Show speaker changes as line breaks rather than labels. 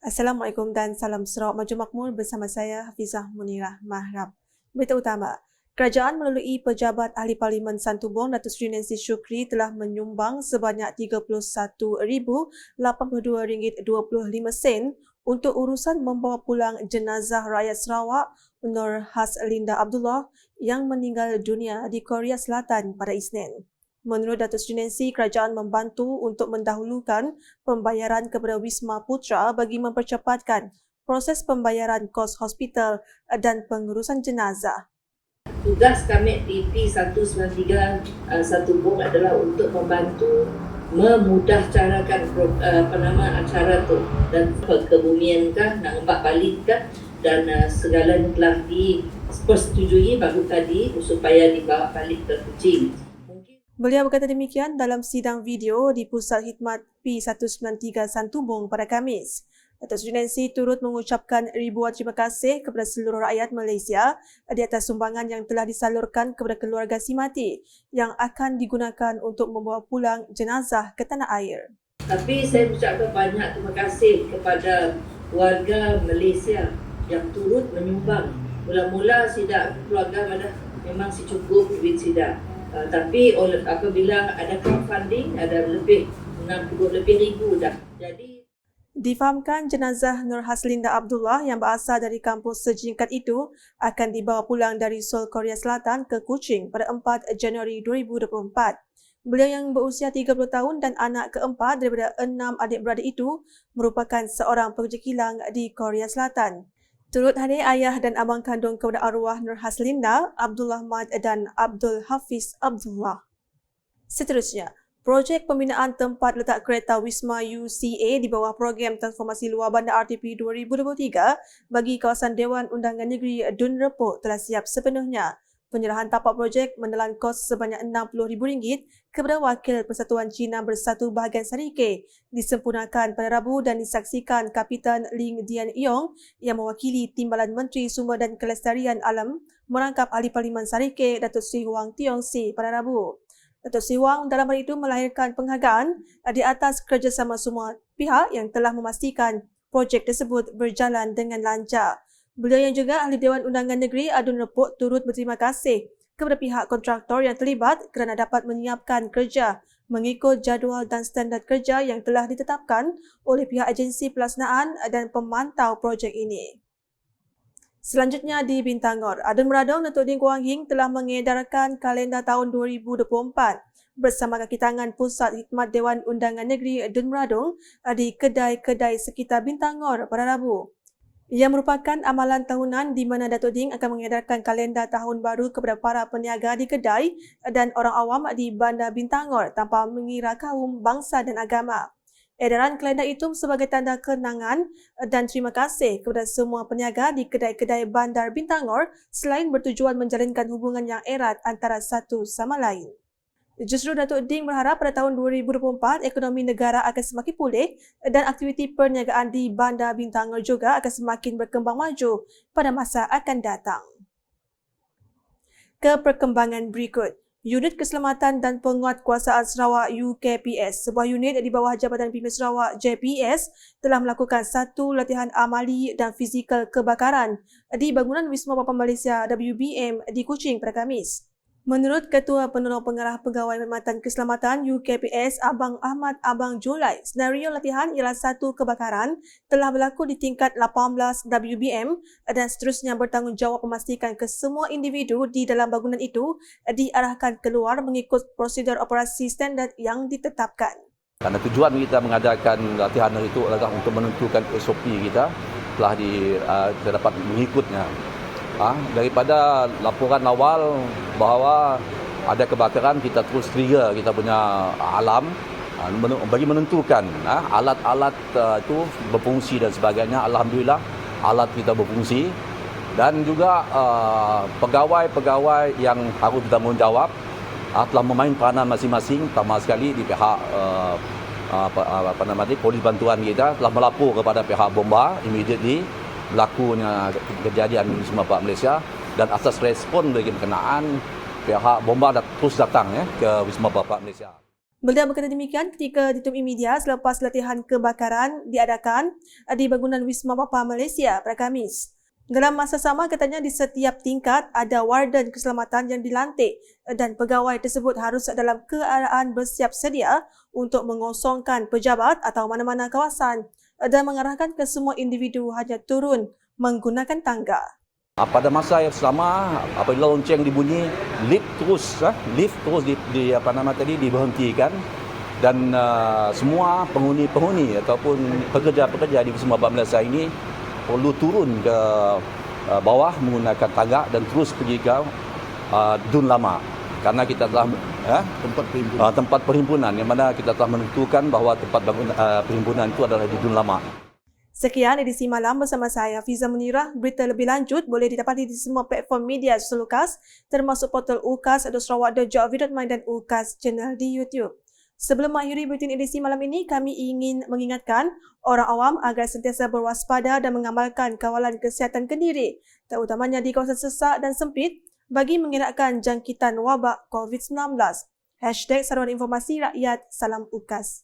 Assalamualaikum dan salam Sarawak Maju Makmur bersama saya Hafizah Munirah Mahrab. Berita utama, kerajaan melalui pejabat Ahli Parlimen Santubong Datuk Seri Nancy Shukri telah menyumbang sebanyak RM31,082.25 untuk urusan membawa pulang jenazah rakyat Sarawak Nur Haslinda Abdullah yang meninggal dunia di Korea Selatan pada Isnin. Menurut Datuk Seri Nancy, kerajaan membantu untuk mendahulukan pembayaran kepada Wisma Putra bagi mempercepatkan proses pembayaran kos hospital dan pengurusan jenazah.
Tugas kami di P193 Santubong adalah untuk membantu memudahcarakan acara tu dan kebumiankah nak empat balikkah dan segalanya telah dipersetujui baru tadi supaya dibawa balik ke Kuching.
Beliau berkata demikian dalam sidang video di Pusat Khidmat P193 Santubong pada Khamis. Datuk Seri Nancy turut mengucapkan ribuan terima kasih kepada seluruh rakyat Malaysia di atas sumbangan yang telah disalurkan kepada keluarga si mati yang akan digunakan untuk membawa pulang jenazah ke tanah air.
Tapi saya ucapkan banyak terima kasih kepada warga Malaysia yang turut menyumbang. Mula-mula sidak keluarga mana memang si cukup duit sidak. Tapi apabila ada crowdfunding, ada lebih 60 lebih ribu dah. Jadi
difahamkan jenazah Nur Haslinda Abdullah yang berasal dari kampus sejingkat itu akan dibawa pulang dari Seoul, Korea Selatan ke Kuching pada 4 Januari 2024. Beliau yang berusia 30 tahun dan anak keempat daripada 6 adik-beradik itu merupakan seorang pekerja kilang di Korea Selatan. Turut hadir ayah dan abang kandung kepada arwah Nur Haslinda, Abdullah Ahmad dan Abdul Hafiz Abdullah. Seterusnya, projek pembinaan tempat letak kereta Wisma UCA di bawah program transformasi luar bandar RTP 2023 bagi kawasan Dewan Undangan Negeri Dun Repuk telah siap sepenuhnya. Penyerahan tapak projek menelan kos sebanyak RM60,000 kepada Wakil Persatuan Cina Bersatu Bahagian Sarike disempurnakan pada Rabu dan disaksikan Kapitan Ling Dian Yong yang mewakili Timbalan Menteri Sumber dan Kelestarian Alam merangkap Ahli Parlimen Sarike Datuk Seri Wang Tiong Si pada Rabu. Datuk Seri Wang dalam hal itu melahirkan penghargaan di atas kerjasama semua pihak yang telah memastikan projek tersebut berjalan dengan lancar. Beliau yang juga Ahli Dewan Undangan Negeri Dun Repuk turut berterima kasih kepada pihak kontraktor yang terlibat kerana dapat menyiapkan kerja mengikut jadual dan standard kerja yang telah ditetapkan oleh pihak agensi pelaksanaan dan pemantau projek ini. Selanjutnya di Bintangor, Adun Meradong Datuk Ding Kuang Hing telah mengedarkan kalender tahun 2024 bersama kaki tangan Pusat Khidmat Dewan Undangan Negeri Adun Meradong di kedai-kedai sekitar Bintangor pada Rabu. Ia merupakan amalan tahunan di mana Datuk Ding akan mengedarkan kalender tahun baru kepada para peniaga di kedai dan orang awam di Bandar Bintangor tanpa mengira kaum, bangsa dan agama. Edaran kalender itu sebagai tanda kenangan dan terima kasih kepada semua peniaga di kedai-kedai Bandar Bintangor selain bertujuan menjalinkan hubungan yang erat antara satu sama lain. Justru Datuk Ding berharap pada tahun 2024 ekonomi negara akan semakin pulih dan aktiviti perniagaan di Bandar Bintangor juga akan semakin berkembang maju pada masa akan datang. Ke perkembangan berikut, Unit Keselamatan dan Penguatkuasaan Sarawak UKPS, sebuah unit di bawah Jabatan Pimpin Sarawak JPS, telah melakukan satu latihan amali dan fizikal kebakaran di bangunan Wisma Bapa Malaysia WBM di Kuching pada Khamis. Menurut Ketua Penolong Pengarah Pegawai Perkhidmatan Keselamatan UKPS Abang Ahmad Abang Julai, senario latihan ialah satu kebakaran telah berlaku di tingkat 18 WBM dan seterusnya bertanggungjawab memastikan kesemua individu di dalam bangunan itu diarahkan keluar mengikut prosedur operasi standard yang ditetapkan.
Karena tujuan kita mengadakan latihan itu adalah untuk menentukan SOP kita telah dapat mengikutnya. Daripada laporan awal bahawa ada kebakaran, kita terus trigger kita punya alarm bagi menentukan alat-alat itu berfungsi dan sebagainya. Alhamdulillah alat kita berfungsi dan juga pegawai-pegawai yang harus bertanggungjawab telah memain peranan masing-masing. Pertama sekali di pihak polis bantuan kita telah melapor kepada pihak bomba immediately berlakunya kejadian di Wisma Bapa Malaysia dan asas respon bagi berkenaan pihak bomba terus datang ke Wisma Bapa Malaysia.
Beliau berkata demikian ketika ditemui media selepas latihan kebakaran diadakan di bangunan Wisma Papa Malaysia pada Khamis. Dalam masa sama, katanya di setiap tingkat ada warden keselamatan yang dilantik dan pegawai tersebut harus dalam keadaan bersiap sedia untuk mengosongkan pejabat atau mana-mana kawasan dan mengarahkan ke semua individu hanya turun menggunakan tangga.
Pada masa yang sama, apabila lonceng dibunyi, lift terus diberhentikan dan semua penghuni ataupun pekerja-pekerja di Wisma Papa Malaysia ini perlu turun ke bawah menggunakan tangga dan terus pergi ke Dun Lama, karena kita telah tempat perhimpunan yang mana kita telah menentukan bahawa tempat perhimpunan itu adalah di Dun Lama.
Sekian edisi malam bersama saya, Fiza Munirah. Berita lebih lanjut boleh didapati di semua platform media sosial UKAS, termasuk portal ukas.sarawak.gov.my dan UKAS Channel di YouTube. Sebelum mengakhiri buletin edisi malam ini, kami ingin mengingatkan orang awam agar sentiasa berwaspada dan mengamalkan kawalan kesihatan kendiri, terutamanya di kawasan sesak dan sempit bagi mengelakkan jangkitan wabak COVID-19. #Saluran Informasi Rakyat, Salam UKAS.